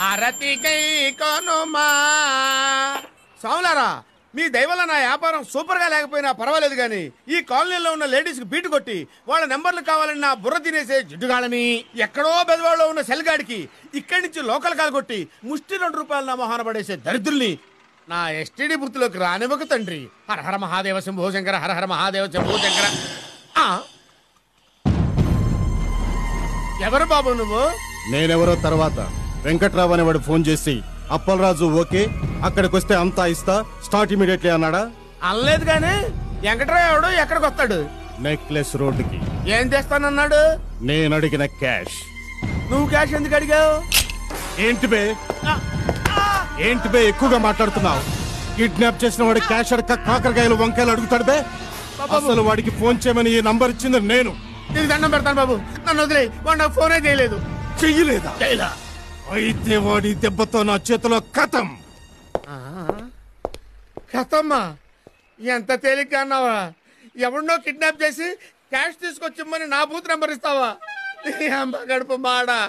అరతికై కొనుమా. స్వాములారా, మీ దయవల్ల నా వ్యాపారం సూపర్ గా లేకపోయినా పర్వాలేదు గాని ఈ కాలనీలో ఉన్న లేడీస్ కి బీటు కొట్టి వాళ్ళ నెంబర్లు కావాలని నా బుర్ర తినేసే జిడ్డుగాళ్ళని, ఎక్కడో బెదవాడలో ఉన్న సెల్గాడికి ఇక్కడి నుంచి లోకల్ కాలు కొట్టి ముష్టి 2 రూపాయలు నా మొహాన పడేసే దరిద్రుల్ని నా ఎస్టీడీ బుర్తిలోకి రానివ్వక తండ్రి. హరహర మహాదేవ శంభో శంకర, హరహర మహాదేవ శంభో శంకర. ఎవరు బాబు నువ్వు? నేనెవరో తర్వాత వెంకట్రావు అనేవాడు ఫోన్ చేసి అప్పలరాజు ఓకే అక్కడికి వస్తే అంతా ఇస్తా స్టార్ట్ ఇమీడియట్లీ అన్నాడా? అనలేదు గాని వెంకట్రావు ఎవడు ఎక్కడికి వస్తాడు? నెక్లెస్ రోడ్డుకి. ఏం చేస్తానన్నాడు? నేను అడిగిన క్యాష్. నువ్వు క్యాష్ ఎందుకు అడిగావు? ఏంటి బే ఎక్కువగా మాట్లాడుతున్నావు? కిడ్నాప్ చేసిన వాడి క్యాష్ అడక కాకరకాయలు వంకాయలు అడుగుతాడు బే. అసలు వాడికి ఫోన్ చేయమని ఈ నంబర్ ఇచ్చింది నేను. నీకు దండం పెడతాను బాబు, నన్ను వదిలే. వాడు నాకు ఫోనే చేయలేదు. చెయ్యలేదా? అయితే వాడి దెబ్బతో నా చేతిలో కథం. కథమ్మా? ఎంత తేలిగ్గా అన్నావా? ఎవరినో కిడ్నాప్ చేసి క్యాష్ తీసుకొచ్చిమ్మని నా బూత్ నెంబర్ ఇస్తావా? అమ్మ గడుపు మాడా.